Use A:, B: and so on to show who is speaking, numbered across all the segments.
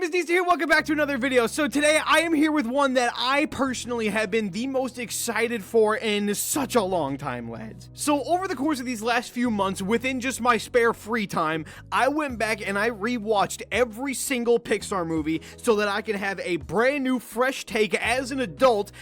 A: It's DC here, welcome back to another video. So today I am here with one that I personally have been the most excited for in such a long time, lads. So over the course of these last few months, within just my spare free time, I went back and I rewatched every single Pixar movie so that I can have a brand new fresh take as an adult,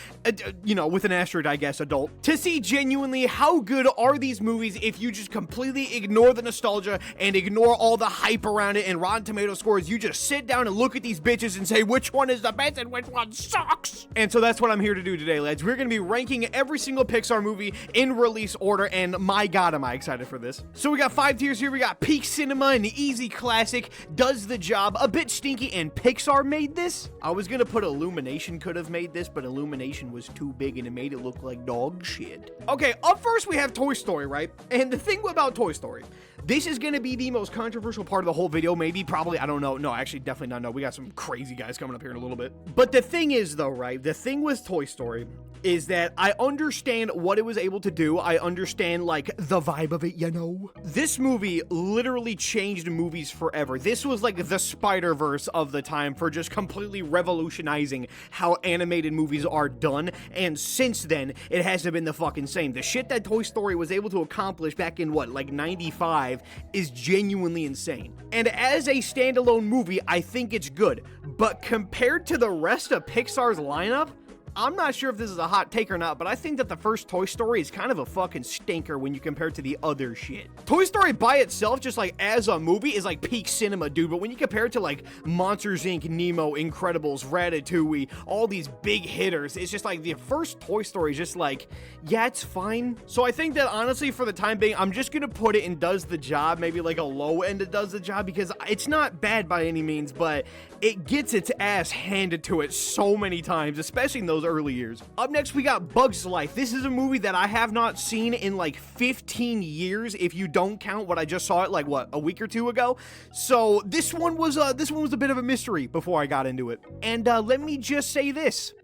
A: you know, with an asterisk, I guess, adult, to see genuinely how good are these movies if you just completely ignore the nostalgia and ignore all the hype around it and Rotten Tomato scores. You just sit down and look at these bitches and say which one is the best and which one sucks. And so that's what I'm here to do today, lads. We're going to be ranking every single Pixar movie in release order, and my god, am I excited for this. So we got 5 tiers here. We got peak cinema, an easy classic, does the job, a bit stinky, and Pixar made this. I was going to put Illumination could have made this, but Illumination was too big and it made it look like dog shit. Okay, up first we have Toy Story, right? And the thing about Toy Story, this is going to be the most controversial part of the whole video, maybe, probably, I don't know. No, actually, definitely not. No, we got some crazy guys coming up here in a little bit. But the thing is, though, right, the thing with Toy Story is that I understand what it was able to do. I understand, like, the vibe of it, you know? This movie literally changed movies forever. This was, like, the Spider-Verse of the time for just completely revolutionizing how animated movies are done, and since then, it hasn't been the fucking same. The shit that Toy Story was able to accomplish back in, what, like, 95 is genuinely insane. And as a standalone movie, I think it's good, but compared to the rest of Pixar's lineup, I'm not sure if this is a hot take or not, but I think that the first Toy Story is kind of a fucking stinker when you compare it to the other shit. Toy Story by itself, just like as a movie, is like peak cinema, dude, but when you compare it to like Monsters, Inc., Nemo, Incredibles, Ratatouille, all these big hitters, it's just like the first Toy Story is just like, yeah, it's fine. So I think that honestly, for the time being, I'm just gonna put it in does the job, maybe like a low end of does the job, because it's not bad by any means, but it gets its ass handed to it so many times, especially in those early years. Up next, we got Bug's Life. This is a movie that I have not seen in like 15 years, if you don't count what I just saw it like, what, a week or two ago? So this one was a bit of a mystery before I got into it. And let me just say this.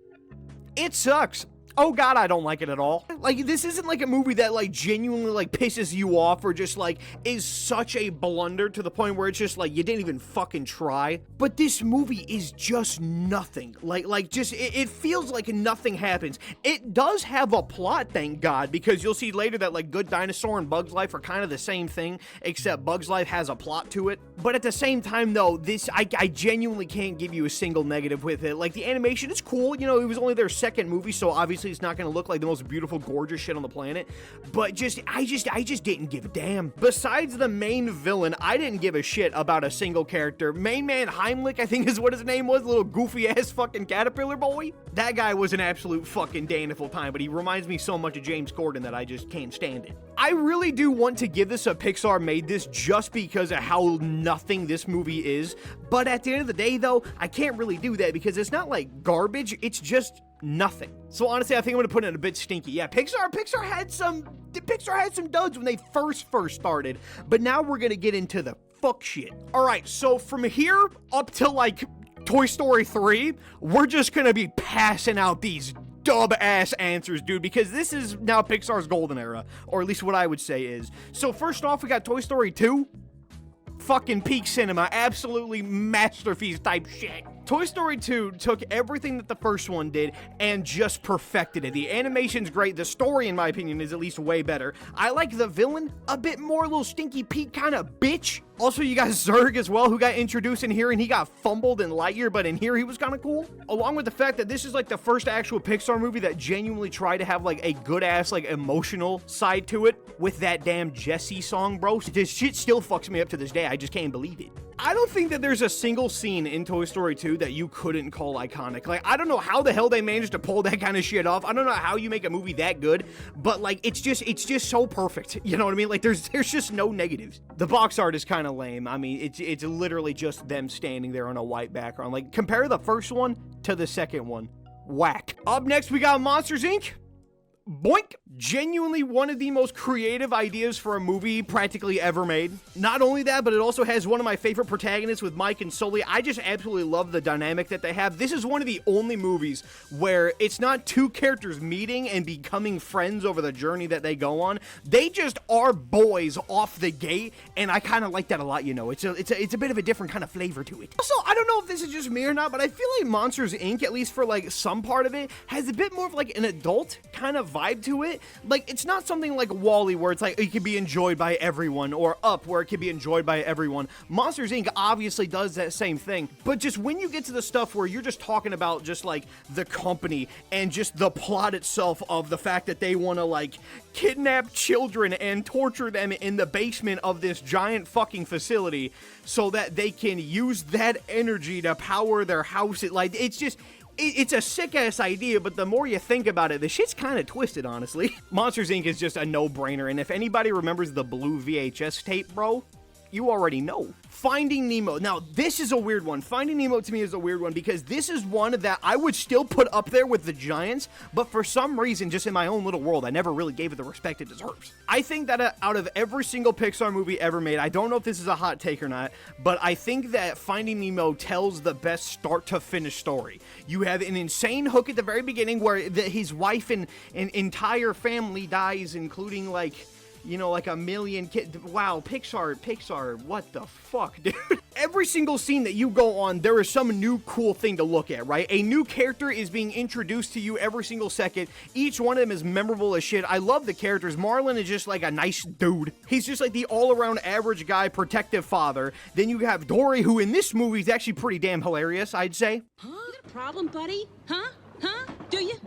A: It sucks. Oh god, I don't like it at all. Like, this isn't like a movie that like genuinely like pisses you off or just like is such a blunder to the point where it's just like you didn't even fucking try. But this movie is just nothing. Like just it feels like nothing happens. It does have a plot, thank god, because you'll see later that like Good Dinosaur and Bug's Life are kind of the same thing, except Bug's Life has a plot to it. But at the same time though, this I genuinely can't give you a single negative with it. Like, the animation is cool, you know, it was only their second movie, so obviously it's not going to look like the most beautiful, gorgeous shit on the planet, but I just didn't give a damn. Besides the main villain, I didn't give a shit about a single character. Main man Heimlich, I think is what his name was, little goofy ass fucking caterpillar boy. That guy was an absolute fucking daneful time, but he reminds me so much of James Corden that I just can't stand it. I really do want to give this a Pixar made this just because of how nothing this movie is, but at the end of the day though, I can't really do that because it's not like garbage, it's just nothing. So honestly, I think I'm gonna put it a bit stinky. Yeah, Pixar had some duds when they first started, but now we're gonna get into the fuck shit. All right, so from here up to like Toy Story 3, we're just gonna be passing out these dub ass answers, dude, because this is now Pixar's golden era, or at least what I would say is. So first off, we got Toy Story 2. Fucking peak cinema, absolutely masterpiece type shit. Toy Story 2 took everything that the first one did and just perfected it. The animation's great. The story, in my opinion, is at least way better. I like the villain a bit more, little stinky Pete kind of bitch. Also, you got Zurg as well, who got introduced in here, and he got fumbled in Lightyear, but in here he was kind of cool. Along with the fact that this is like the first actual Pixar movie that genuinely tried to have like a good-ass like emotional side to it with that damn Jessie song, bro. This shit still fucks me up to this day. I just can't believe it. I don't think that there's a single scene in Toy Story 2 that you couldn't call iconic. Like, I don't know how the hell they managed to pull that kind of shit off. I don't know how you make a movie that good, but like, it's just so perfect. You know what I mean? Like, there's just no negatives. The box art is kind of lame. I mean, it's literally just them standing there on a white background. Like, compare the first one to the second one. Whack. Up next, we got Monsters, Inc. Boink! Genuinely one of the most creative ideas for a movie practically ever made. Not only that, but it also has one of my favorite protagonists with Mike and Sully. I just absolutely love the dynamic that they have. This is one of the only movies where it's not two characters meeting and becoming friends over the journey that they go on. They just are boys off the gate, and I kind of like that a lot, you know. It's a bit of a different kind of flavor to it. Also, I don't know if this is just me or not, but I feel like Monsters, Inc., at least for like some part of it, has a bit more of like an adult kind of vibe to it. Like, it's not something like WALL-E where it's like it can be enjoyed by everyone, or Up where it can be enjoyed by everyone. Monsters Inc. obviously does that same thing, but just when you get to the stuff where you're just talking about just like the company and just the plot itself of the fact that they want to like kidnap children and torture them in the basement of this giant fucking facility so that they can use that energy to power their house, it's a sick-ass idea, but the more you think about it, the shit's kind of twisted, honestly. Monsters, Inc. is just a no-brainer, and if anybody remembers the blue VHS tape, bro, you already know. Finding Nemo. Now, this is a weird one. Finding Nemo to me is a weird one because this is one that I would still put up there with the Giants, but for some reason, just in my own little world, I never really gave it the respect it deserves. I think that out of every single Pixar movie ever made, I don't know if this is a hot take or not, but I think that Finding Nemo tells the best start-to-finish story. You have an insane hook at the very beginning where his wife and entire family dies, including, like, you know, like a million kids. Wow, Pixar, what the fuck, dude? Every single scene that you go on, there is some new cool thing to look at, right? A new character is being introduced to you every single second. Each one of them is memorable as shit. I love the characters. Marlin is just like a nice dude. He's just like the all-around average guy, protective father. Then you have Dory, who in this movie is actually pretty damn hilarious, I'd say.
B: Huh? You got a problem, buddy? Huh? Do you?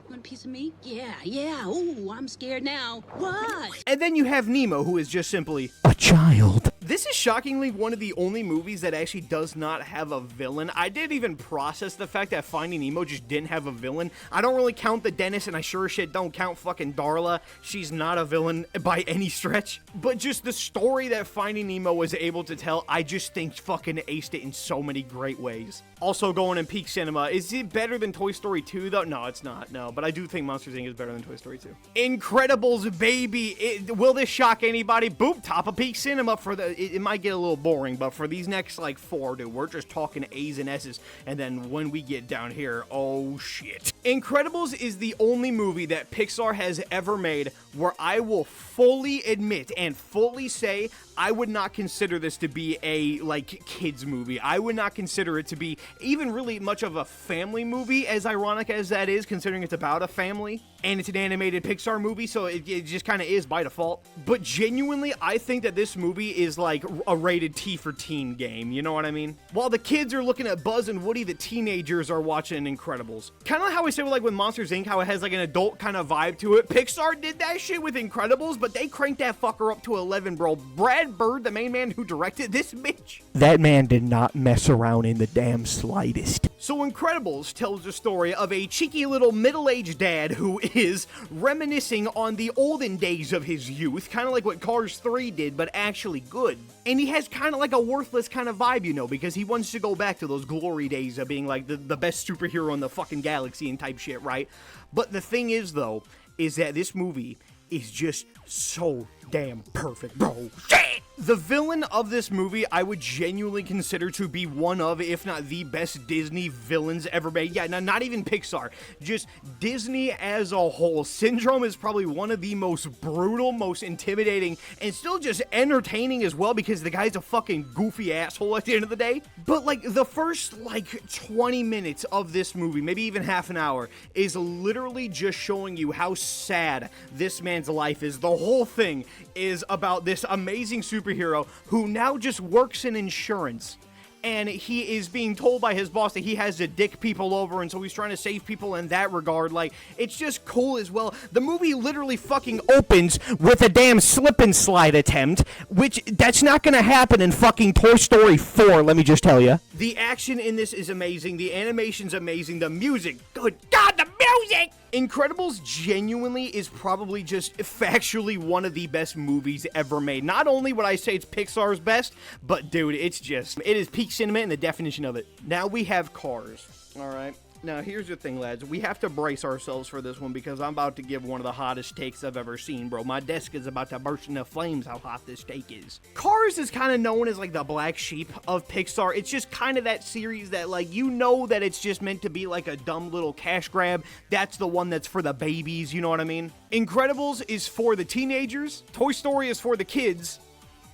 B: Want a piece of me? Yeah. Ooh, I'm scared now. What?
A: And then you have Nemo, who is just simply a child. This is shockingly one of the only movies that actually does not have a villain. I didn't even process the fact that Finding Nemo just didn't have a villain. I don't really count the dentist, and I sure as shit don't count fucking Darla. She's not a villain by any stretch. But just the story that Finding Nemo was able to tell, I just think fucking aced it in so many great ways. Also going in peak cinema. Is it better than Toy Story 2 though? No, it's not. No, but I do think Monsters, Inc. is better than Toy Story 2. Incredibles, baby. Will this shock anybody? Boop, top of peak cinema for the... It might get a little boring, but for these next, like, 4, dude, we're just talking A's and S's, and then when we get down here, oh, shit. Incredibles is the only movie that Pixar has ever made where I will fully admit and fully say I would not consider this to be a, like, kids movie. I would not consider it to be even really much of a family movie, as ironic as that is, considering it's about a family, and it's an animated Pixar movie, so it just kind of is by default. But genuinely, I think that this movie is, like, a rated T for teen game, you know what I mean? While the kids are looking at Buzz and Woody, the teenagers are watching Incredibles. Kind of like how I say with Monsters, Inc., how it has, like, an adult kind of vibe to it. Pixar did that shit with Incredibles, but they cranked that fucker up to 11, bro. Brad Bird, the main man who directed this bitch, that man did not mess around in the damn slightest. So Incredibles tells the story of a cheeky little middle-aged dad who is reminiscing on the olden days of his youth, kind of like what Cars 3 did, but actually good. And he has kind of like a worthless kind of vibe, you know, because he wants to go back to those glory days of being like the best superhero in the fucking galaxy and type shit, right? But the thing is, though, is that this movie is just so damn perfect, bro. Shit! The villain of this movie, I would genuinely consider to be one of, if not the best Disney villains ever made. Yeah, not even Pixar. Just Disney as a whole. Syndrome is probably one of the most brutal, most intimidating, and still just entertaining as well because the guy's a fucking goofy asshole at the end of the day. But, like, the first, like, 20 minutes of this movie, maybe even half an hour, is literally just showing you how sad this man's life is. The whole thing is about this amazing superhero who now just works in insurance, and he is being told by his boss that he has to dick people over, and so he's trying to save people in that regard. Like, it's just cool as well. The movie literally fucking opens with a damn slip and slide attempt, which that's not gonna happen in fucking Toy Story 4, let me just tell you. The action in this is amazing, the animation's amazing, the music, good God, the music! Incredibles genuinely is probably just factually one of the best movies ever made. Not only would I say it's Pixar's best, but dude, it is peak cinema in the definition of it. Now we have Cars, alright? Now, here's the thing, lads. We have to brace ourselves for this one because I'm about to give one of the hottest takes I've ever seen, bro. My desk is about to burst into flames how hot this take is. Cars is kind of known as, like, the black sheep of Pixar. It's just kind of that series that, like, you know that it's just meant to be, like, a dumb little cash grab. That's the one that's for the babies, you know what I mean? Incredibles is for the teenagers. Toy Story is for the kids.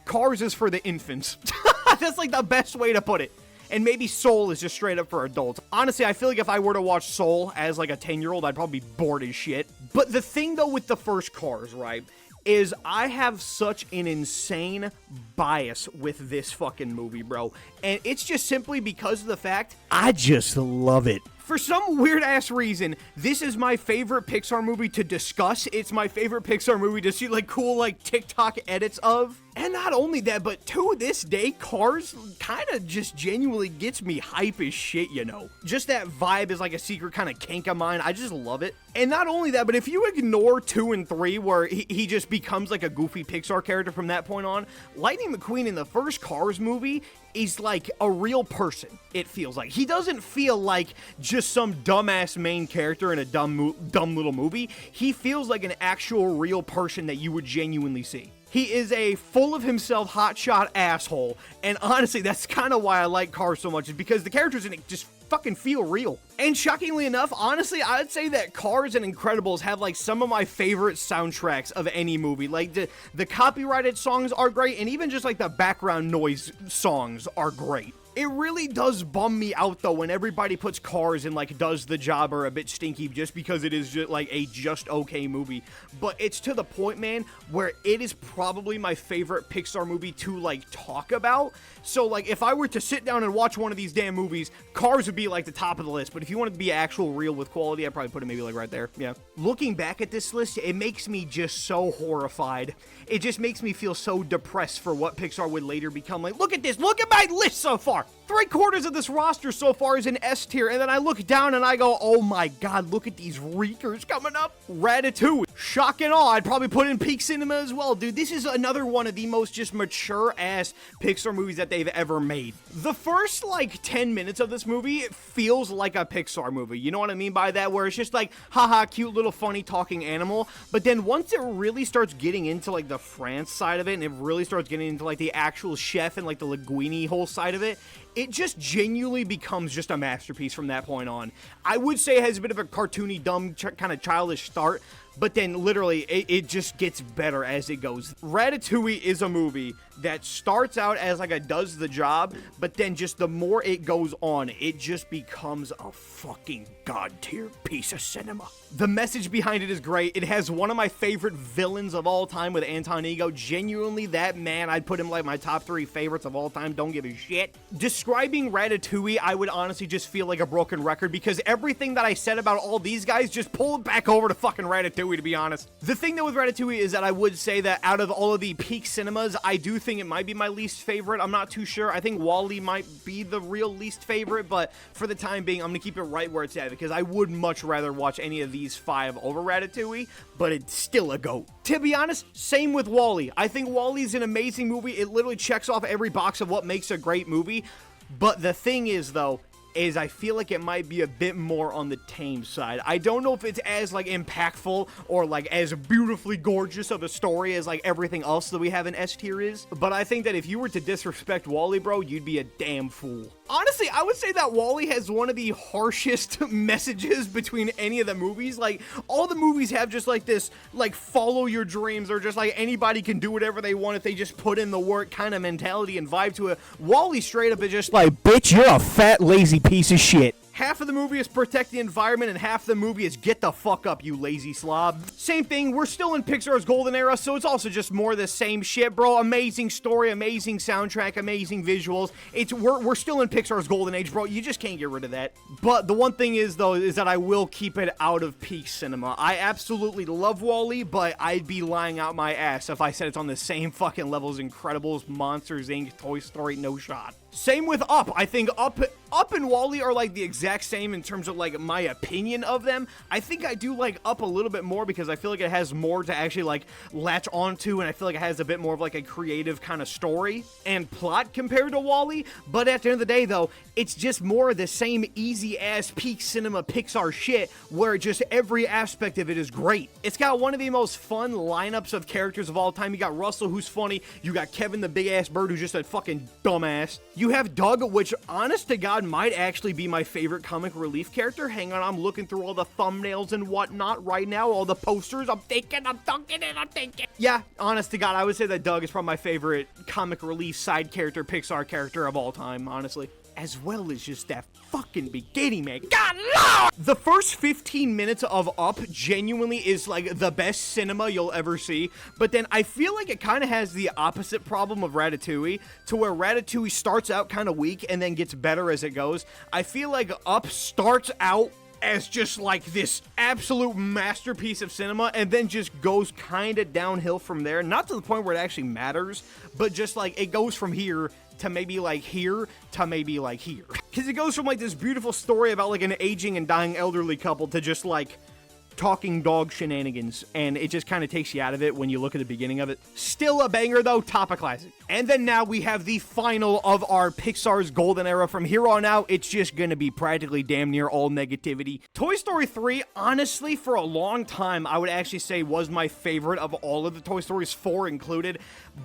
A: Cars is for the infants. That's, like, the best way to put it. And maybe Soul is just straight up for adults. Honestly, I feel like if I were to watch Soul as like a 10-year-old, I'd probably be bored as shit. But the thing, though, with the first Cars, right, is I have such an insane bias with this fucking movie, bro. And it's just simply because of the fact I just love it. For some weird-ass reason, this is my favorite Pixar movie to discuss. It's my favorite Pixar movie to see, like, cool, like, TikTok edits of. And not only that, but to this day, Cars kind of just genuinely gets me hype as shit, you know? Just that vibe is like a secret kind of kink of mine. I just love it. And not only that, but if you ignore 2 and 3, where he just becomes like a goofy Pixar character from that point on, Lightning McQueen in the first Cars movie is like a real person, it feels like. He doesn't feel like just some dumbass main character in a dumb little movie. He feels like an actual real person that you would genuinely see. He is a full of himself hotshot asshole, and honestly, that's kind of why I like Cars so much, is because the characters in it just fucking feel real. And shockingly enough, honestly, I'd say that Cars and Incredibles have like some of my favorite soundtracks of any movie. Like the copyrighted songs are great, and even just like the background noise songs are great. It really does bum me out, though, when everybody puts Cars in, like, Does the Job or A Bit Stinky just because it is, just, like, a just okay movie. But it's to the point, man, where it is probably my favorite Pixar movie to, like, talk about. So, like, if I were to sit down and watch one of these damn movies, Cars would be, like, the top of the list. But if you wanted to be actual real with quality, I'd probably put it maybe, like, right there. Yeah. Looking back at this list, it makes me just so horrified. It just makes me feel so depressed for what Pixar would later become. Like, look at this. Look at my list so far. 3/4 of this roster so far is in S tier, and then I look down and I go, oh my god, look at these reekers coming up. Ratatouille. Shock and awe, I'd probably put in peak cinema as well, dude. This is another one of the most just mature-ass Pixar movies that they've ever made. The first, like, 10 minutes of this movie, it feels like a Pixar movie. You know what I mean by that? Where it's just like, haha, cute little funny talking animal. But then once it really starts getting into, like, the France side of it, and it really starts getting into, like, the actual chef and, like, the linguine whole side of it, it just genuinely becomes just a masterpiece from that point on. I would say it has a bit of a cartoony, dumb, kind of childish start, but then literally it just gets better as it goes. Ratatouille is a movie that starts out as like a does the job, but then just the more it goes on, it just becomes a fucking god tier piece of cinema. The message behind it is great. It has one of my favorite villains of all time with Anton Ego. Genuinely, that man, I'd put him like my top 3 favorites of all time. Don't give a shit. Describing Ratatouille, I would honestly just feel like a broken record because everything that I said about all these guys just pulled back over to fucking Ratatouille, to be honest. The thing though with Ratatouille is that I would say that out of all of the peak cinemas, I do think it might be my least favorite. I'm not too sure. I think WALL-E might be the real least favorite, but for the time being, I'm gonna keep it right where it's at because I would much rather watch any of these 5 over Ratatouille, but it's still a GOAT. To be honest, same with WALL-E. I think WALL-E is an amazing movie. It literally checks off every box of what makes a great movie, but the thing is, though, is I feel like it might be a bit more on the tame side. I don't know if it's as, like, impactful or, like, as beautifully gorgeous of a story as, like, everything else that we have in S tier is, but I think that if you were to disrespect WALL-E, bro, you'd be a damn fool. Honestly, I would say that WALL-E has one of the harshest messages between any of the movies. Like, all the movies have just, like, this, like, follow your dreams, or just, like, anybody can do whatever they want if they just put in the work kind of mentality and vibe to it. WALL-E straight up is just like, bitch, you're a fat, lazy piece of shit. Half of the movie is protect the environment, and half the movie is get the fuck up, you lazy slob. Same thing, we're still in Pixar's golden era, so it's also just more of the same shit, bro. Amazing story, amazing soundtrack, amazing visuals. We're still in Pixar's golden age, bro. You just can't get rid of that. But the one thing is, though, is that I will keep it out of peak cinema. I absolutely love WALL-E, but I'd be lying out my ass if I said it's on the same fucking level as Incredibles, Monsters, Inc., Toy Story, no shot. Same with Up. I think Up and WALL-E are like the exact same in terms of like my opinion of them. I think I do like Up a little bit more because I feel like it has more to actually like latch onto, and I feel like it has a bit more of like a creative kind of story and plot compared to WALL-E. But at the end of the day though, it's just more of the same easy ass peak cinema Pixar shit where just every aspect of it is great. It's got one of the most fun lineups of characters of all time. You got Russell, who's funny. You got Kevin the big ass bird, who's just a fucking dumbass. You have Doug, which honest to God might actually be my favorite comic relief character. Hang on, I'm looking through all the thumbnails and whatnot right now, all the posters. I'm thinking. Yeah, honest to God, I would say that Doug is probably my favorite comic relief side character, Pixar character of all time, honestly. As well as just that fucking beginning, man. God, Lord! The first 15 minutes of Up genuinely is like the best cinema you'll ever see, but then I feel like it kind of has the opposite problem of Ratatouille, to where Ratatouille starts out kind of weak and then gets better as it goes. I feel like Up starts out as just like this absolute masterpiece of cinema and then just goes kind of downhill from there. Not to the point where it actually matters, but just like it goes from here to maybe like here to maybe like here. Because it goes from like this beautiful story about like an aging and dying elderly couple to just like talking dog shenanigans, and it just kind of takes you out of it when you look at the beginning of it. Still a banger though, top of classic. And then now we have the final of our Pixar's golden era. From here on out, it's just gonna be practically damn near all negativity. Toy Story 3, honestly, for a long time, I would actually say was my favorite of all of the Toy Stories, 4 included.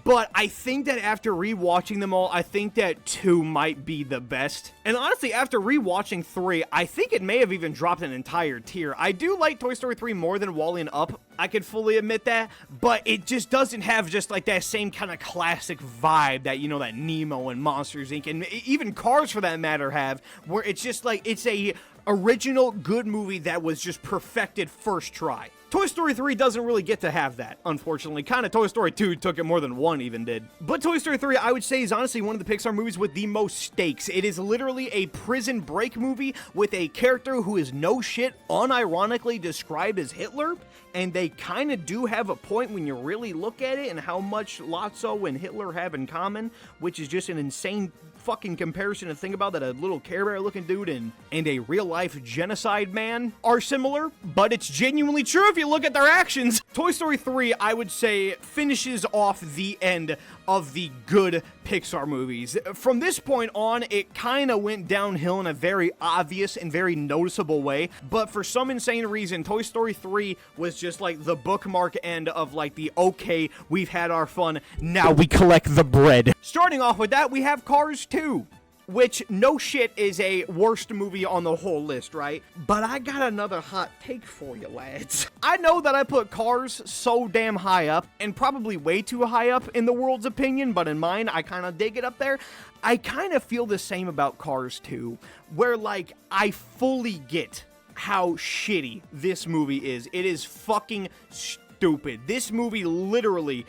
A: But I think that after rewatching them all, I think that 2 might be the best. And honestly, after rewatching 3, I think it may have even dropped an entire tier. I do like Toy Story 3 more than WALL-E and Up. I could fully admit that, but it just doesn't have just like that same kind of classic vibe that, you know, that Nemo and Monsters Inc. and even Cars for that matter have, where it's just like, it's a original good movie that was just perfected first try. Toy Story 3 doesn't really get to have that, unfortunately. Kind of Toy Story 2 took it more than 1 even did. But Toy Story 3, I would say, is honestly one of the Pixar movies with the most stakes. It is literally a prison break movie with a character who is no shit unironically described as Hitler, and they kind of do have a point when you really look at it and how much Lotso and Hitler have in common, which is just an insane fucking comparison to think about, that a little Care Bear looking dude and a real life genocide man are similar, but it's genuinely true if you look at their actions. Toy Story 3, I would say, finishes off the end of the good Pixar movies. From this point on, it kind of went downhill in a very obvious and very noticeable way, but for some insane reason, Toy Story 3 was just like the bookmark end of like the, okay, we've had our fun, now we collect the bread. Starting off with that, we have Cars 2. Which, no shit, is a worst movie on the whole list, right? But I got another hot take for you, lads. I know that I put Cars so damn high up, and probably way too high up in the world's opinion, but in mine, I kind of dig it up there. I kind of feel the same about Cars 2, where, like, I fully get how shitty this movie is. It is fucking stupid. This movie literally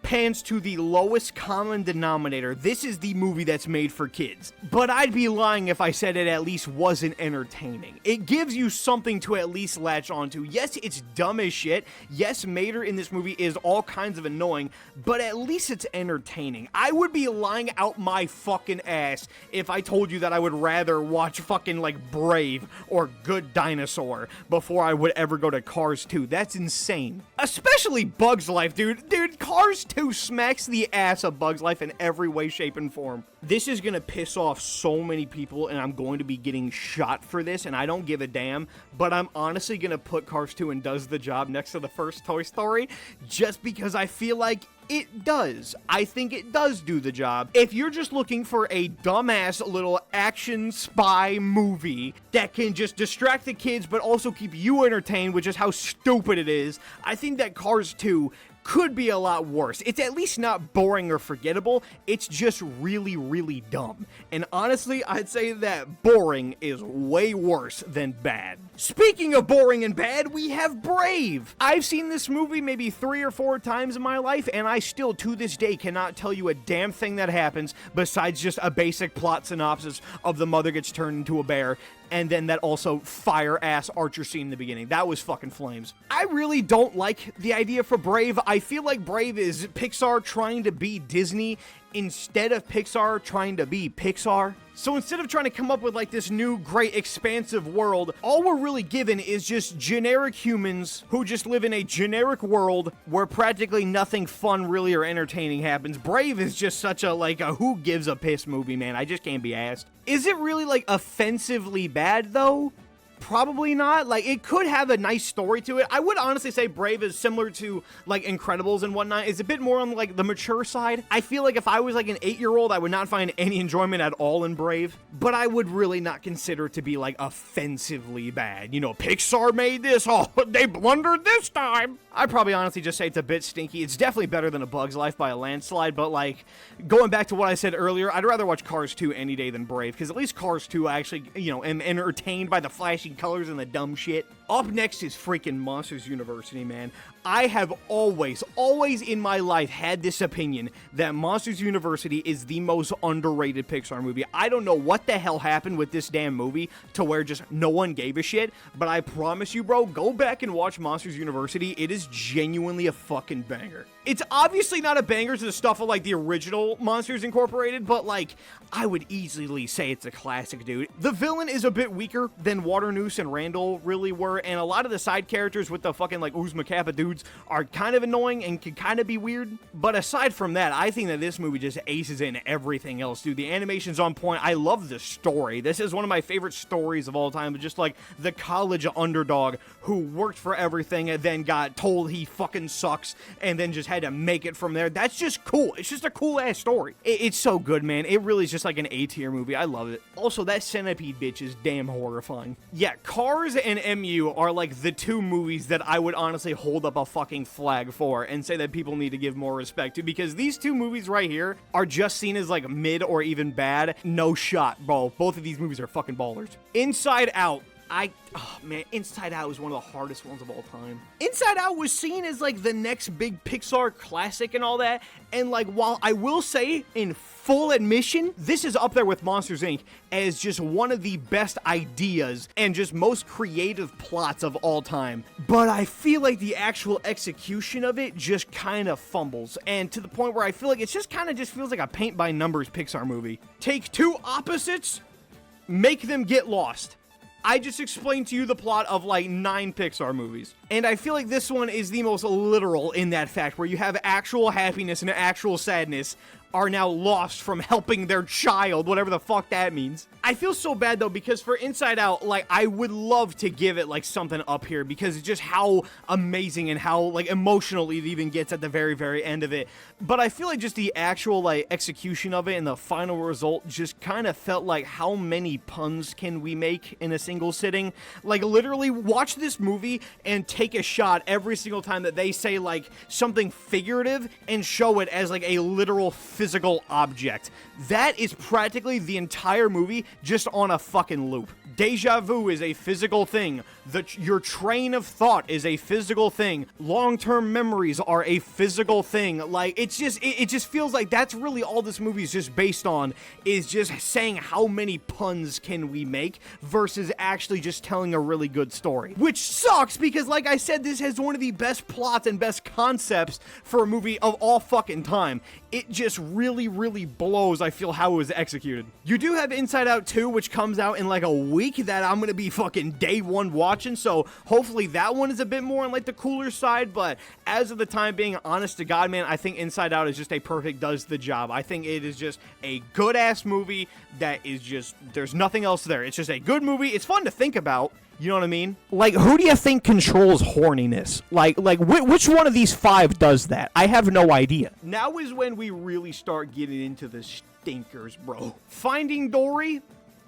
A: pans to the lowest common denominator. This is the movie that's made for kids. But I'd be lying if I said it at least wasn't entertaining. It gives you something to at least latch onto. Yes, it's dumb as shit. Yes, Mater in this movie is all kinds of annoying, but at least it's entertaining. I would be lying out my fucking ass if I told you that I would rather watch fucking like Brave or Good Dinosaur before I would ever go to Cars 2. That's insane. Especially Bug's Life, dude. Dude, Cars 2 smacks the ass of Bug's Life in every way, shape, and form. This is gonna piss off so many people, and I'm going to be getting shot for this, and I don't give a damn, but I'm honestly gonna put Cars 2 and Does the Job next to the first Toy Story, just because I feel like it does. I think it does do the job. If you're just looking for a dumbass little action spy movie that can just distract the kids but also keep you entertained, which is how stupid it is, I think that Cars 2 could be a lot worse. It's at least not boring or forgettable. It's just really, really dumb. And honestly, I'd say that boring is way worse than bad. Speaking of boring and bad, we have Brave. I've seen this movie maybe 3 or 4 times in my life, and I still to this day cannot tell you a damn thing that happens besides just a basic plot synopsis of the mother gets turned into a bear, and then that also fire-ass Archer scene in the beginning. That was fucking flames. I really don't like the idea for Brave. I feel like Brave is Pixar trying to be Disney instead of Pixar trying to be Pixar. So instead of trying to come up with like this new great expansive world, all we're really given is just generic humans who just live in a generic world where practically nothing fun really or entertaining happens. Brave is just such a like a who gives a piss movie, man. I just can't be asked. Is it really like offensively bad though? Probably not. Like, it could have a nice story to it. I would honestly say Brave is similar to, like, Incredibles and whatnot. It's a bit more on, like, the mature side. I feel like if I was, like, an 8-year-old, I would not find any enjoyment at all in Brave. But I would really not consider it to be, like, offensively bad. You know, Pixar made this. Oh, they blundered this time. I'd probably honestly just say it's a bit stinky. It's definitely better than A Bug's Life by a landslide. But, like, going back to what I said earlier, I'd rather watch Cars 2 any day than Brave. Because at least Cars 2, I actually, you know, am entertained by the flashy colors and the dumb shit. Up next is freaking Monsters University, man. I have always in my life had this opinion that Monsters University is the most underrated Pixar movie. I don't know what the hell happened with this damn movie to where just no one gave a shit, but I promise you, bro, go back and watch Monsters University. It is genuinely a fucking banger. It's obviously not a banger to the stuff of, like, the original Monsters Incorporated, but, like, I would easily say it's a classic, dude. The villain is a bit weaker than Waternoose and Randall really were, and a lot of the side characters with the fucking, like, Uzma Kappa dudes are kind of annoying and can kind of be weird. But aside from that, I think that this movie just aces in everything else, dude. The animation's on point. I love the story. This is one of my favorite stories of all time, just, like, the college underdog who worked for everything and then got told he fucking sucks and then just had to make it from there. That's just cool. It's just a cool-ass story. It's so good, man. It really is just like an A-tier movie. I love it. Also, that centipede bitch is damn horrifying. Yeah, Cars and MU are like the two movies that I would honestly hold up a fucking flag for and say that people need to give more respect to, because these two movies right here are just seen as like mid or even bad. No shot, bro. Both of these movies are fucking ballers. Inside Out. Oh man, Inside Out is one of the hardest ones of all time. Inside Out was seen as like the next big Pixar classic and all that, and like while I will say in full admission, this is up there with Monsters Inc. as just one of the best ideas and just most creative plots of all time. But I feel like the actual execution of it just kind of fumbles, and to the point where I feel like it just kind of just feels like a paint by numbers Pixar movie. Take two opposites, make them get lost. I just explained to you the plot of like 9 Pixar movies. And I feel like this one is the most literal in that fact, where you have actual happiness and actual sadness are now lost from helping their child, whatever the fuck that means. I feel so bad though, because for Inside Out, like, I would love to give it like something up here because it's just how amazing and how like emotional it even gets at the very, very end of it. But I feel like just the actual like execution of it and the final result just kind of felt like, how many puns can we make in a single sitting? Like, literally watch this movie and take a shot every single time that they say like something figurative and show it as like a literal physical object. That is practically the entire movie just on a fucking loop. Deja vu is a physical thing. Your train of thought is a physical thing. Long-term memories are a physical thing. Like, it just feels like that's really all this movie is just based on, is just saying how many puns can we make versus actually just telling a really good story. Which sucks because, like I said, this has one of the best plots and best concepts for a movie of all fucking time. It just really, really blows, I feel, how it was executed. You do have Inside Out 2, which comes out in like a week that I'm gonna be fucking day one watching, so hopefully that one is a bit more on like the cooler side, but as of the time being, honest to God, man, I think Inside Out is just does the job. I think it is just a good-ass movie that is just, there's nothing else there. It's just a good movie. It's fun to think about. You know what I mean? Like, who do you think controls horniness? Like, which one of these 5 does that? I have no idea. Now is when we really start getting into the stinkers, bro. Finding Dory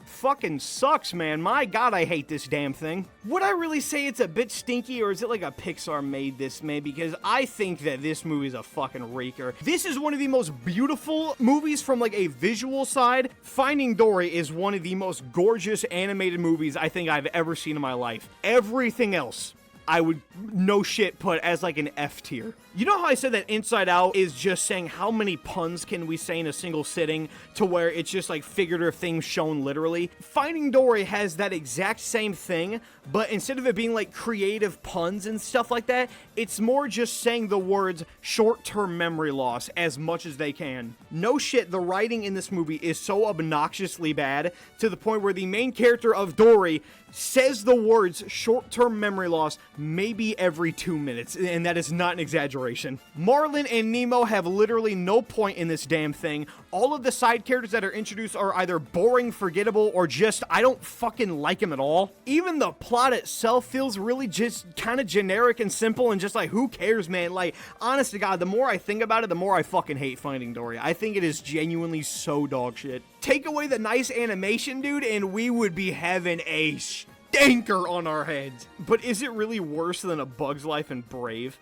A: fucking sucks, man. My God, I hate this damn thing. Would I really say it's a bit stinky, or is it like a Pixar made this, man? Because I think that this movie is a fucking raker. This is one of the most beautiful movies from like a visual side. Finding Dory is one of the most gorgeous animated movies I think I've ever seen in my life. Everything else I would, no shit, put as like an F tier. You know how I said that Inside Out is just saying how many puns can we say in a single sitting to where it's just like figurative things shown literally? Finding Dory has that exact same thing, but instead of it being like creative puns and stuff like that, it's more just saying the words short-term memory loss as much as they can. No shit, the writing in this movie is so obnoxiously bad to the point where the main character of Dory says the words short-term memory loss maybe every 2 minutes, and that is not an exaggeration. Marlin and Nemo have literally no point in this damn thing. All of the side characters that are introduced are either boring, forgettable, or just, I don't fucking like them at all. Even the plot itself feels really just kind of generic and simple and just like, who cares, man? Like, honest to God, the more I think about it, the more I fucking hate Finding Dory. I think it is genuinely so dog shit. Take away the nice animation, dude, and we would be having a stinker on our heads. But is it really worse than A Bug's Life and Brave?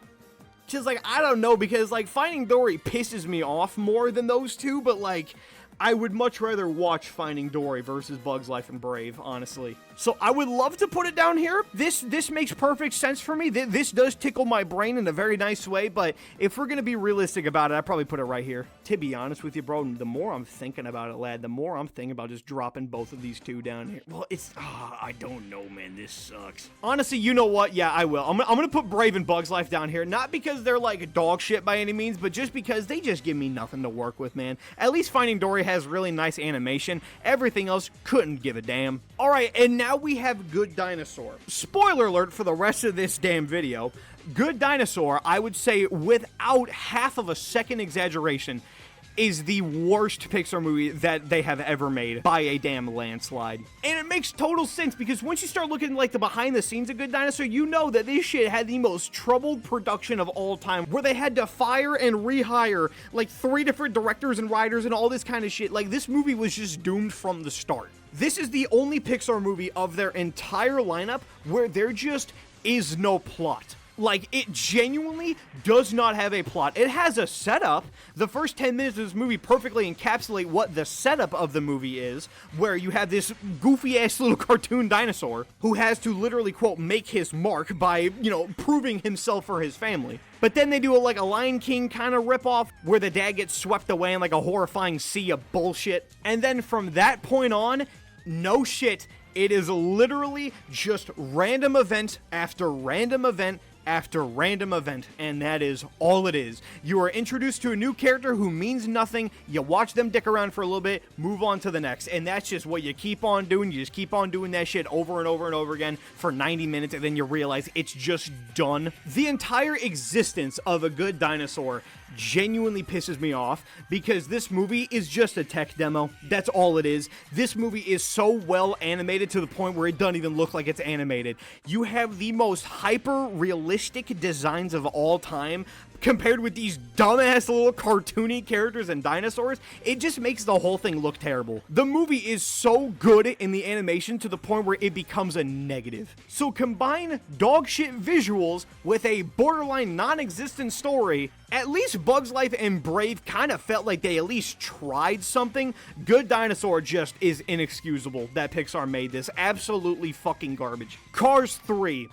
A: Just like, I don't know, because like Finding Dory pisses me off more than those two, but like, I would much rather watch Finding Dory versus Bug's Life and Brave, honestly. So I would love to put it down here. This makes perfect sense for me. This does tickle my brain in a very nice way, but if we're going to be realistic about it, I'd probably put it right here. To be honest with you, bro, the more I'm thinking about it, lad, the more I'm thinking about just dropping both of these two down here. Well, I don't know, man. This sucks. Honestly, you know what? Yeah, I will. I'm going to put Brave and Bug's Life down here, not because they're like dog shit by any means, but just because they just give me nothing to work with, man. At least Finding Dory has really nice animation. Everything else couldn't give a damn. All right, and now we have Good Dinosaur. Spoiler alert for the rest of this damn video. Good Dinosaur, I would say without half of a second exaggeration, is the worst Pixar movie that they have ever made by a damn landslide. And it makes total sense because once you start looking like the behind the scenes of Good Dinosaur, you know that this shit had the most troubled production of all time, where they had to fire and rehire like 3 different directors and writers and all this kind of shit. Like, this movie was just doomed from the start. This is the only Pixar movie of their entire lineup where there just is no plot. Like, it genuinely does not have a plot. It has a setup. The first 10 minutes of this movie perfectly encapsulate what the setup of the movie is, where you have this goofy-ass little cartoon dinosaur who has to literally, quote, make his mark by, you know, proving himself for his family. But then they do like a Lion King kind of ripoff where the dad gets swept away in like a horrifying sea of bullshit. And then from that point on, no shit, it is literally just random event after random event after random event, and that is all it is. You are introduced to a new character who means nothing, you watch them dick around for a little bit, move on to the next, and that's just what you keep on doing. You just keep on doing that shit over and over and over again for 90 minutes, and then you realize it's just done. The entire existence of A Good Dinosaur genuinely pisses me off because this movie is just a tech demo. That's all it is. This movie is so well animated to the point where it doesn't even look like it's animated. You have the most hyper realistic designs of all time compared with these dumbass little cartoony characters and dinosaurs. It just makes the whole thing look terrible. The movie is so good in the animation to the point where it becomes a negative. So combine dog shit visuals with a borderline non-existent story. At least Bug's Life and Brave kind of felt like they at least tried something. Good Dinosaur just is inexcusable that Pixar made this. Absolutely fucking garbage. Cars 3.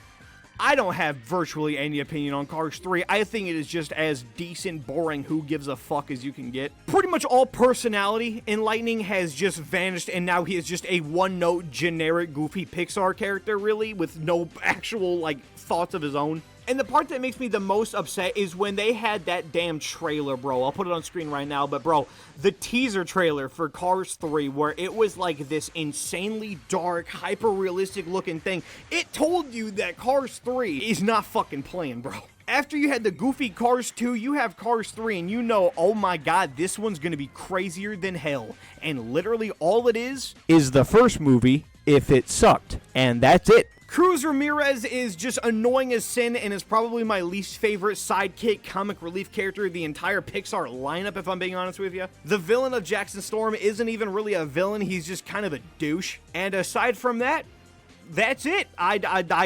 A: I don't have virtually any opinion on Cars 3. I think it is just as decent, boring, who gives a fuck as you can get. Pretty much all personality in Lightning has just vanished, and now he is just a one-note, generic, goofy Pixar character, really, with no actual, like, thoughts of his own. And the part that makes me the most upset is when they had that damn trailer, bro. I'll put it on screen right now, but bro, the teaser trailer for Cars 3, where it was like this insanely dark, hyper-realistic looking thing, it told you that Cars 3 is not fucking playing, bro. After you had the goofy Cars 2, you have Cars 3, and you know, oh my god, this one's gonna be crazier than hell. And literally all it is the first movie if it sucked. And that's it. Cruz Ramirez is just annoying as sin and is probably my least favorite sidekick comic relief character of the entire Pixar lineup, if I'm being honest with you. The villain of Jackson Storm isn't even really a villain, he's just kind of a douche. And aside from that, that's it. I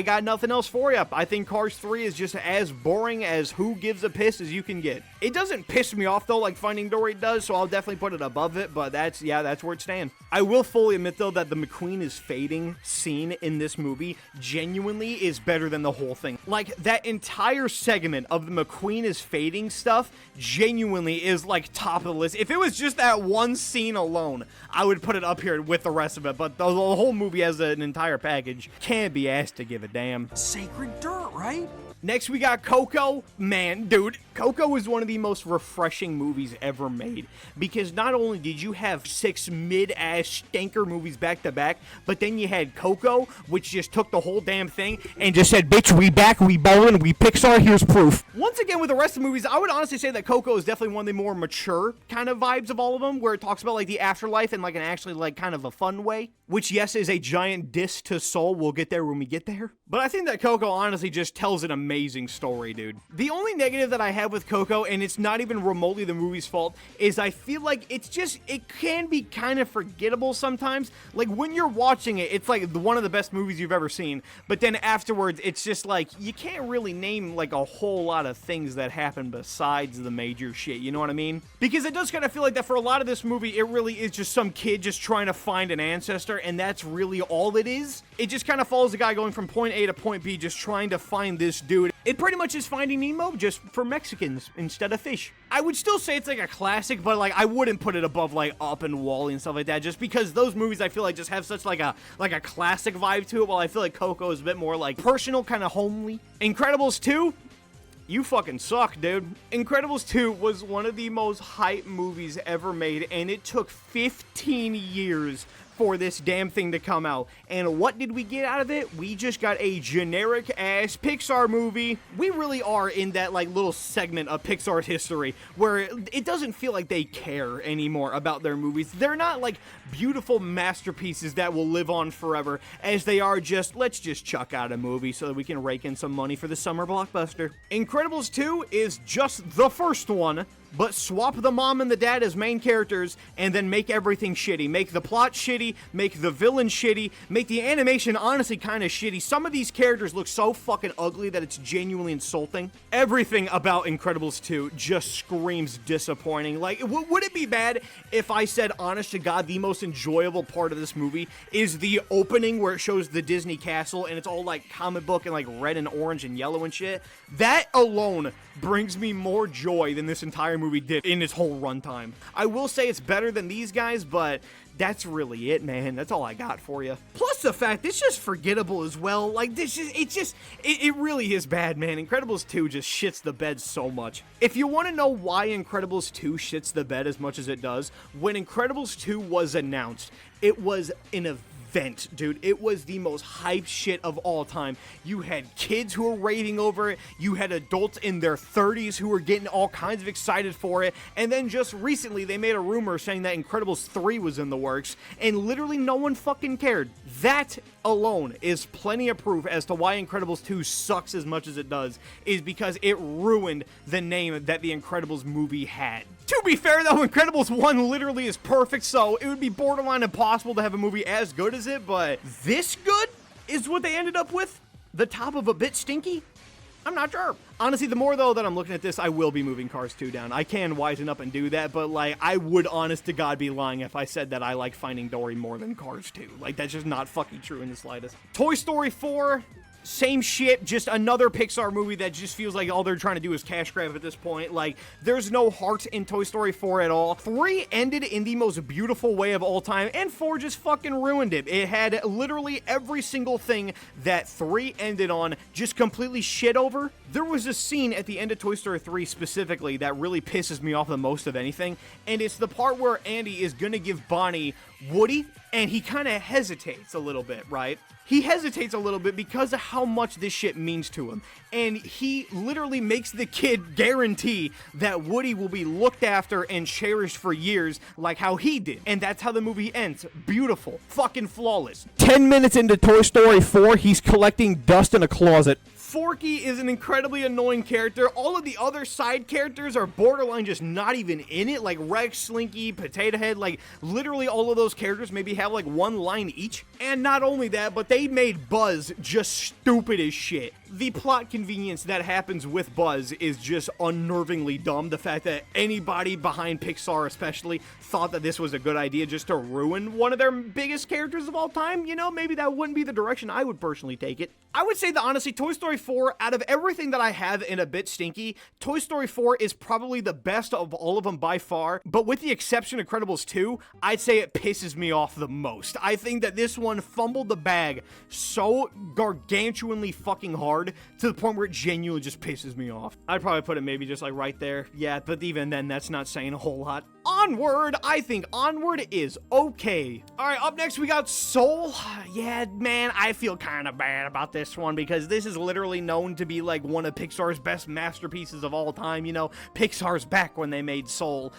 A: got nothing else for you. I think Cars 3 is just as boring as who gives a piss as you can get. It doesn't piss me off, though, like Finding Dory does, so I'll definitely put it above it, but that's where it stands. I will fully admit, though, that the McQueen is fading scene in this movie genuinely is better than the whole thing. Like, that entire segment of the McQueen is fading stuff genuinely is, like, top of the list. If it was just that one scene alone, I would put it up here with the rest of it, but the whole movie as an entire package can't be asked to give a damn.
C: Sacred dirt, right?
A: Next, we got Coco. Man, dude, Coco is one of the most refreshing movies ever made, because not only did you have 6 mid-ass stinker movies back-to-back, but then you had Coco, which just took the whole damn thing and just said, bitch, we back, we ballin', we Pixar, here's proof. Once again, with the rest of the movies, I would honestly say that Coco is definitely one of the more mature kind of vibes of all of them, where it talks about, like, the afterlife in, like, an actually, like, kind of a fun way, which, yes, is a giant diss to Soul. We'll get there when we get there. But I think that Coco honestly just tells an amazing story, dude. The only negative that I have with Coco, and it's not even remotely the movie's fault, is I feel like it can be kind of forgettable sometimes. Like, when you're watching it, it's like one of the best movies you've ever seen, but then afterwards, it's just like, you can't really name, like, a whole lot of things that happen besides the major shit, you know what I mean? Because it does kind of feel like that for a lot of this movie, it really is just some kid just trying to find an ancestor, and that's really all it is. It just kind of follows the guy going from point A to point B, just trying to find this dude. It pretty much is Finding Nemo, just for Mexicans instead of fish. I would still say it's like a classic, but like I wouldn't put it above like Up and Wall-E and stuff like that, just because those movies I feel like just have such like a classic vibe to it, while I feel like Coco is a bit more like personal, kind of homely. Incredibles 2? You fucking suck, dude. Incredibles 2 was one of the most hype movies ever made, and it took 15 years for this damn thing to come out. And what did we get out of it? We just got a generic-ass Pixar movie. We really are in that, like, little segment of Pixar's history where it doesn't feel like they care anymore about their movies. They're not, like, beautiful masterpieces that will live on forever, as they are just, let's just chuck out a movie so that we can rake in some money for the summer blockbuster. Incredibles 2 is just the first one, but swap the mom and the dad as main characters and then make everything shitty. Make the plot shitty, make the villain shitty, make the animation honestly kind of shitty. Some of these characters look so fucking ugly that it's genuinely insulting. Everything about Incredibles 2 just screams disappointing. Like, would it be bad if I said, honest to God, the most enjoyable part of this movie is the opening where it shows the Disney castle and it's all like comic book and like red and orange and yellow and shit? That alone brings me more joy than this entire movie did in its whole runtime. I will say it's better than these guys, but that's really it, man. That's all I got for you. Plus the fact it's just forgettable as well. Like, it really is bad, man. Incredibles 2 just shits the bed so much. If you want to know why Incredibles 2 shits the bed as much as it does, when Incredibles 2 was announced, it was an event, dude. It was the most hype shit of all time. You had kids who were raving over it. You had adults in their 30s who were getting all kinds of excited for it. And then just recently, they made a rumor saying that Incredibles 3 was in the works, and literally no one fucking cared. That alone is plenty of proof as to why Incredibles 2 sucks as much as it does, is because it ruined the name that the Incredibles movie had. To be fair, though, Incredibles 1 literally is perfect, so it would be borderline impossible to have a movie as good as it, but this good is what they ended up with? The top of a bit stinky? I'm not sure. Honestly, the more, though, that I'm looking at this, I will be moving Cars 2 down. I can wisen up and do that, but, like, I would, honest to God, be lying if I said that I like Finding Dory more than Cars 2. Like, that's just not fucking true in the slightest. Toy Story 4... same shit, just another Pixar movie that just feels like all they're trying to do is cash grab at this point. Like, there's no heart in Toy Story 4 at all. 3 ended in the most beautiful way of all time, and 4 just fucking ruined it. It had literally every single thing that 3 ended on just completely shit over. There was a scene at the end of Toy Story 3 specifically that really pisses me off the most of anything, and it's the part where Andy is gonna give Bonnie Woody, and he kind of hesitates a little bit, right? He hesitates a little bit because of how much this shit means to him. And he literally makes the kid guarantee that Woody will be looked after and cherished for years like how he did. And that's how the movie ends. Beautiful. Fucking flawless. 10 minutes into Toy Story 4, he's collecting dust in a closet. Forky is an incredibly annoying character. All of the other side characters are borderline just not even in it, like Rex, Slinky, Potato Head, like literally all of those characters maybe have like one line each. And not only that, but they made Buzz just stupid as shit. The plot convenience that happens with Buzz is just unnervingly dumb. The fact that anybody behind Pixar especially thought that this was a good idea just to ruin one of their biggest characters of all time, you know, maybe that wouldn't be the direction I would personally take it. I would say that honestly, Toy Story 4, out of everything that I have in A Bit Stinky, Toy Story 4 is probably the best of all of them by far, but with the exception of Incredibles 2, I'd say it pisses me off the most. I think that this one fumbled the bag so gargantuanly fucking hard to the point where it genuinely just pisses me off. I'd probably put it maybe just like right there. Yeah, but even then, that's not saying a whole lot. Onward, I think Onward is okay. All right, up next we got Soul. Yeah, man, I feel kind of bad about this one because this is literally known to be like one of Pixar's best masterpieces of all time. You know, Pixar's back when they made Soul.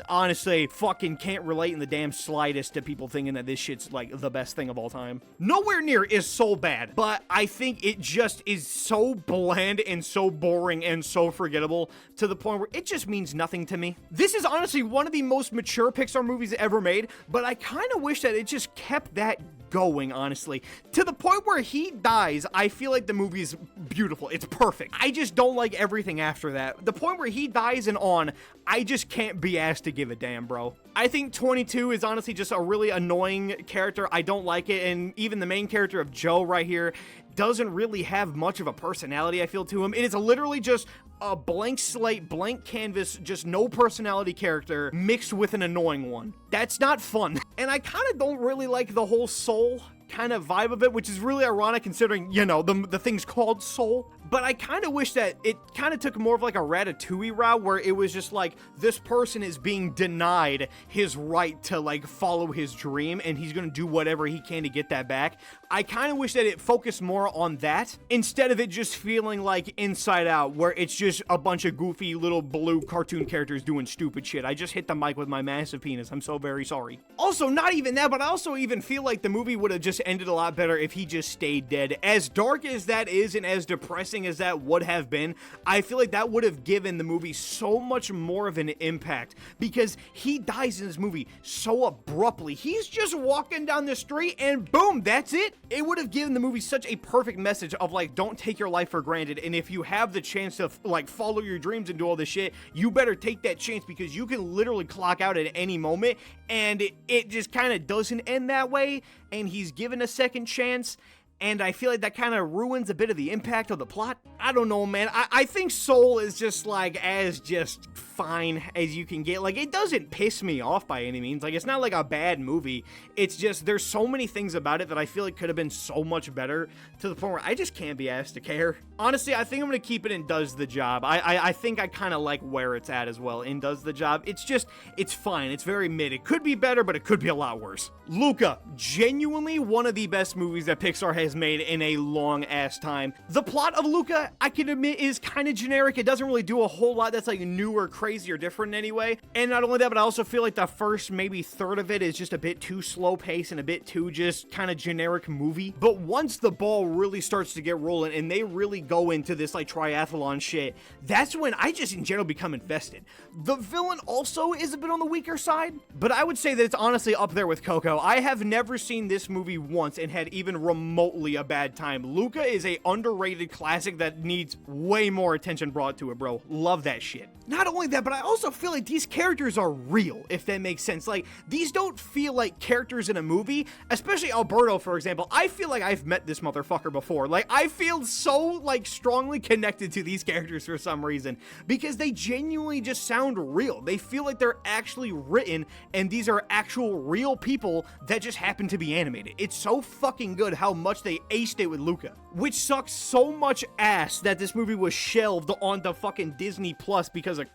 A: Honestly, fucking can't relate in the damn slightest to people thinking that this shit's like the best thing of all time. Nowhere near is Soul bad, but I think it just is so bland and so boring and so forgettable to the point where it just means nothing to me. This is honestly one of the most mature Pixar movies ever made, but I kind of wish that it just kept that going, honestly. To the point where he dies, I feel like the movie is beautiful. It's perfect. I just don't like everything after that. The point where he dies and on, I just can't be asked to give a damn, bro. I think 22 is honestly just a really annoying character. I don't like it, and even the main character of Joe right here doesn't really have much of a personality, I feel, to him. It is literally just a blank slate, blank canvas, just no personality character mixed with an annoying one. That's not fun. And I kind of don't really like the whole Soul kind of vibe of it, which is really ironic considering, you know, the thing's called Soul. But I kind of wish that it kind of took more of like a Ratatouille route where it was just like this person is being denied his right to like follow his dream and he's gonna do whatever he can to get that back. I kind of wish that it focused more on that instead of it just feeling like Inside Out where it's just a bunch of goofy little blue cartoon characters doing stupid shit. I just hit the mic with my massive penis. I'm so very sorry. Also, not even that, but I also even feel like the movie would have just ended a lot better if he just stayed dead. As dark as that is and as depressing as that would have been, I feel like that would have given the movie so much more of an impact because he dies in this movie so abruptly. He's just walking down the street and boom, that's it. It would have given the movie such a perfect message of like, don't take your life for granted, and if you have the chance to like follow your dreams and do all this shit, you better take that chance because you can literally clock out at any moment, and it just kind of doesn't end that way, and he's given a second chance. And I feel like that kind of ruins a bit of the impact of the plot. I don't know, man. I think Soul is just like as just fine as you can get. Like, it doesn't piss me off by any means. Like, it's not like a bad movie. It's just there's so many things about it that I feel like could have been so much better to the point where I just can't be asked to care. Honestly, I think I'm going to keep it in Does the Job. I think I kind of like where it's at as well in Does the Job. It's just, it's fine. It's very mid. It could be better, but it could be a lot worse. Luca, genuinely one of the best movies that Pixar has made in a long ass time. The plot of Luca, I can admit, is kind of generic. It doesn't really do a whole lot that's like new or crazy or different in any way. And not only that, but I also feel like the first maybe third of it is just a bit too slow paced and a bit too just kind of generic movie. But once the ball really starts to get rolling and they really go into this like triathlon shit, that's when I just in general become invested. The villain also is a bit on the weaker side, but I would say that it's honestly up there with Coco. I have never seen this movie once and had even remotely a bad time. Luca is a underrated classic that needs way more attention brought to it, bro. Love that shit. Not only that, but I also feel like these characters are real, if that makes sense. Like, these don't feel like characters in a movie, especially Alberto, for example. I feel like I've met this motherfucker before. Like, I feel so, like, strongly connected to these characters for some reason, because they genuinely just sound real. They feel like they're actually written, and these are actual real people that just happen to be animated. It's so fucking good how much they aced it with Luca, which sucks so much ass that this movie was shelved on the fucking Disney Plus because of,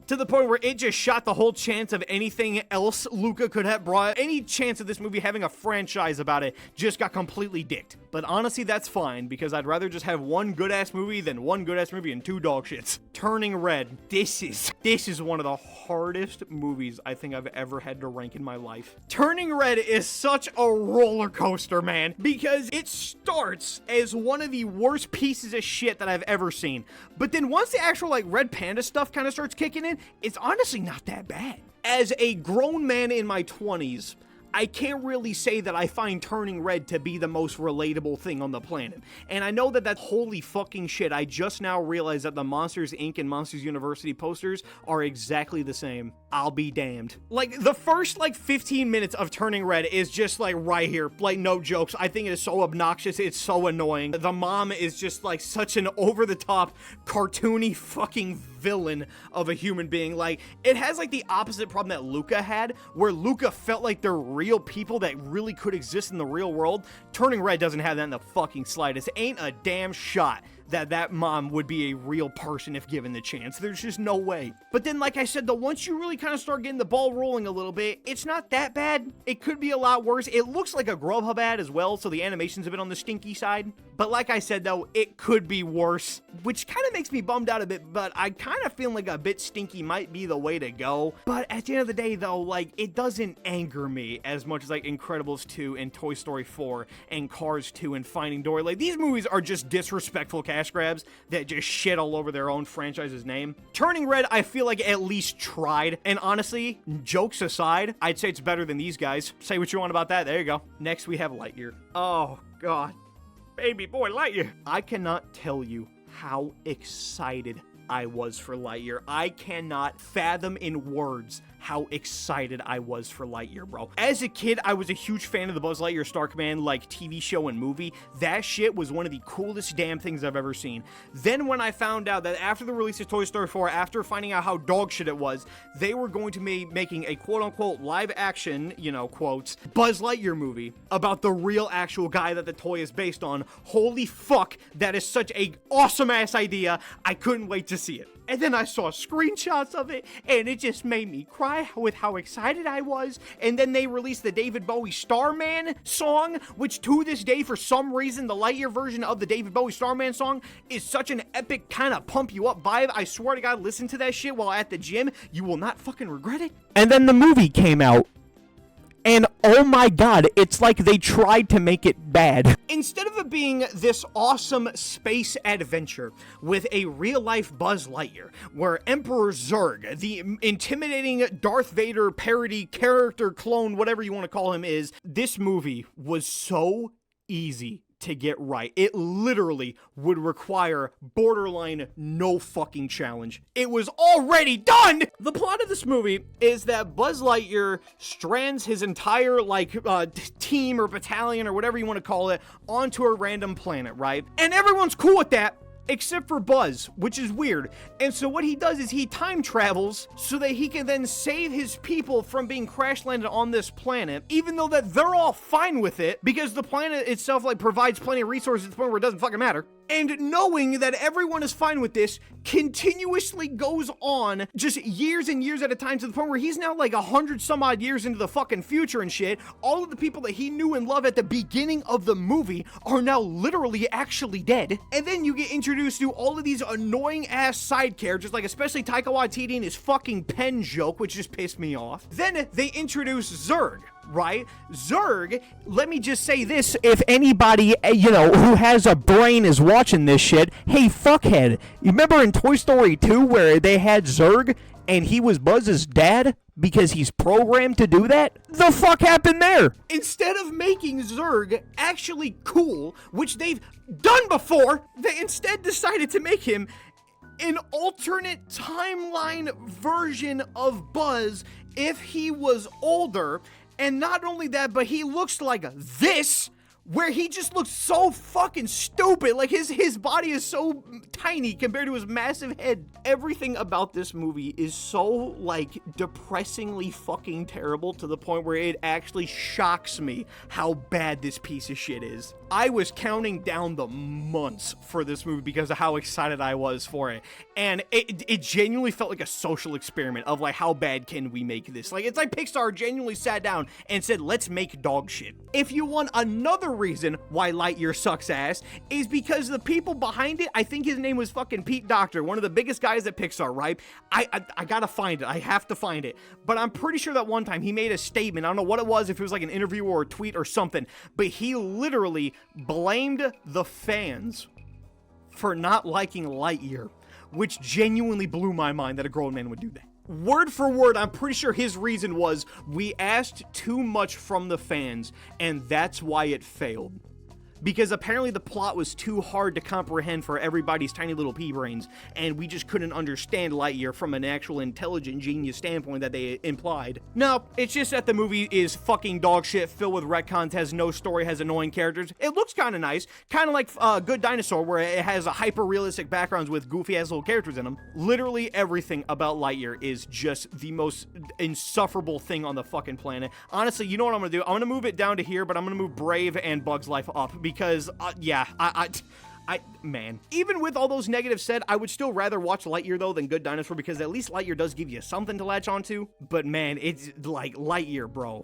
A: to the point where it just shot the whole chance of anything else Luca could have brought. Any chance of this movie having a franchise about it just got completely dicked. But honestly, that's fine, because I'd rather just have one good-ass movie than one good-ass movie and two dog shits. Turning Red. This is one of the hardest movies I think I've ever had to rank in my life. Turning Red is such a roller coaster, man, because it starts as one of the worst pieces of shit that I've ever seen. But then once the actual, like, red panda stuff kind of starts kicking in, it's honestly not that bad. As a grown man in my 20s, I can't really say that I find Turning Red to be the most relatable thing on the planet. And I know that that's holy fucking shit. I just now realized that the Monsters, Inc. and Monsters University posters are exactly the same. I'll be damned. Like, the first, 15 minutes of Turning Red is just, right here. Like, no jokes. I think it is so obnoxious. It's so annoying. The mom is just, such an over-the-top, cartoony fucking villain of a human being. Like, it has, the opposite problem that Luca had, where Luca felt like they're real people that really could exist in the real world. Turning Red doesn't have that in the fucking slightest. Ain't a damn shot that mom would be a real person if given the chance. There's just no way. But then, like I said, though, once you really kind of start getting the ball rolling a little bit, it's not that bad. It could be a lot worse. It looks like a Grubhub ad as well, so the animation's a bit on the stinky side. But like I said, though, it could be worse, which kind of makes me bummed out a bit, but I kind of feel like a bit stinky might be the way to go. But at the end of the day, though, it doesn't anger me as much as, Incredibles 2 and Toy Story 4 and Cars 2 and Finding Dory. These movies are just disrespectful cash grabs that just shit all over their own franchise's name. Turning Red, I feel like at least tried. And honestly, jokes aside, I'd say it's better than these guys. Say what you want about that. There you go. Next, we have Lightyear. Oh, God. Baby boy Lightyear. I cannot tell you how excited I was for Lightyear. I cannot fathom in words how excited I was for Lightyear, bro. As a kid, I was a huge fan of the Buzz Lightyear Star Command, TV show and movie. That shit was one of the coolest damn things I've ever seen. Then when I found out that after the release of Toy Story 4, after finding out how dog shit it was, they were going to be making a quote-unquote live-action, quotes, Buzz Lightyear movie about the real actual guy that the toy is based on. Holy fuck, that is such a awesome-ass idea. I couldn't wait to see it. And then I saw screenshots of it, and it just made me cry with how excited I was. And then they released the David Bowie Starman song, which to this day, for some reason, the Lightyear version of the David Bowie Starman song is such an epic kind of pump you up vibe. I swear to God, listen to that shit while at the gym. You will not fucking regret it. And then the movie came out. And oh my God, it's like they tried to make it bad. Instead of it being this awesome space adventure with a real-life Buzz Lightyear, where Emperor Zurg, the intimidating Darth Vader parody character clone, whatever you want to call him, is, this movie was so easy to get right. It literally would require borderline no fucking challenge. It was already done! The plot of this movie is that Buzz Lightyear strands his entire, team or battalion or whatever you want to call it onto a random planet, right? And everyone's cool with that, except for Buzz, which is weird. And so what he does is he time travels so that he can then save his people from being crash landed on this planet, even though that they're all fine with it because the planet itself provides plenty of resources to the point where it doesn't fucking matter. And knowing that everyone is fine with this continuously goes on just years and years at a time to the point where he's now 100 some odd years into the fucking future and shit. All of the people that he knew and loved at the beginning of the movie are now literally actually dead. And then you get introduced to all of these annoying ass side characters, especially Taika Waititi and his fucking pen joke, which just pissed me off. Then they introduce Zurg. Right? Zurg, let me just say this, if anybody, who has a brain is watching this shit, hey, fuckhead, you remember in Toy Story 2 where they had Zurg and he was Buzz's dad because he's programmed to do that? The fuck happened there? Instead of making Zurg actually cool, which they've done before, they instead decided to make him an alternate timeline version of Buzz if he was older. And not only that, but he looks like this, where he just looks so fucking stupid. His body is so tiny compared to his massive head. Everything about this movie is so, depressingly fucking terrible to the point where it actually shocks me how bad this piece of shit is. I was counting down the months for this movie because of how excited I was for it. And it genuinely felt like a social experiment of, how bad can we make this? It's like Pixar genuinely sat down and said, let's make dog shit. If you want another reason why Lightyear sucks ass is because the people behind it, I think his name was fucking Pete Docter, one of the biggest guys at Pixar, right? I gotta find it. I have to find it. But I'm pretty sure that one time he made a statement. I don't know what it was, if it was like an interview or a tweet or something, but he literally blamed the fans for not liking Lightyear, which genuinely blew my mind that a grown man would do that. Word for word, I'm pretty sure his reason was, we asked too much from the fans, and that's why it failed. Because apparently the plot was too hard to comprehend for everybody's tiny little pea brains, and we just couldn't understand Lightyear from an actual intelligent genius standpoint that they implied. No, it's just that the movie is fucking dog shit, filled with retcons, has no story, has annoying characters. It looks kind of nice, kind of like Good Dinosaur, where it has a hyper-realistic backgrounds with goofy-ass little characters in them. Literally everything about Lightyear is just the most insufferable thing on the fucking planet. Honestly, you know what I'm gonna do? I'm gonna move it down to here, but I'm gonna move Brave and Bug's Life up, because, yeah, man. Even with all those negatives said, I would still rather watch Lightyear, though, than Good Dinosaur, because at least Lightyear does give you something to latch onto. But, man, it's like Lightyear, bro.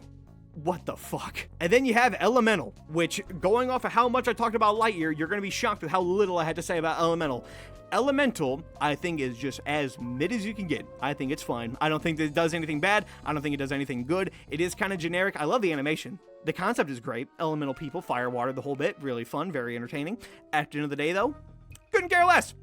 A: What the fuck? And then you have Elemental, which, going off of how much I talked about Lightyear, you're gonna be shocked with how little I had to say about Elemental. Elemental, I think, is just as mid as you can get. I think it's fine. I don't think that it does anything bad. I don't think it does anything good. It is kind of generic. I love the animation. The concept is great. Elemental people, fire, water, the whole bit. Really fun, very entertaining. At the end of the day, though, couldn't care less.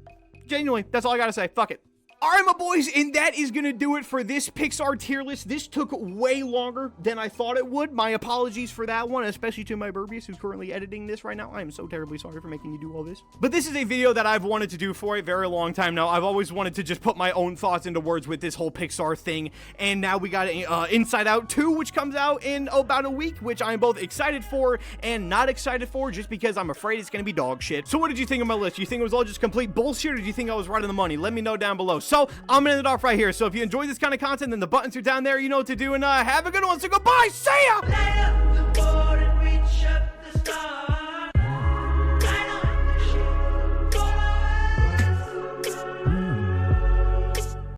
A: Genuinely, that's all I gotta say. Fuck it. Alright, my boys, and that is gonna do it for this Pixar tier list. This took way longer than I thought it would. My apologies for that one, especially to my Burbius, who's currently editing this right now. I am so terribly sorry for making you do all this. But this is a video that I've wanted to do for a very long time now. I've always wanted to just put my own thoughts into words with this whole Pixar thing, and now we got Inside Out 2, which comes out in about a week, which I'm both excited for and not excited for, just because I'm afraid it's gonna be dog shit. So what did you think of my list? You think it was all just complete bullshit, or do you think I was right on the money? Let me know down below. So, I'm gonna end it off right here. So if you enjoy this kind of content, then the buttons are down there. You know what to do, and have a good one. So goodbye. See ya!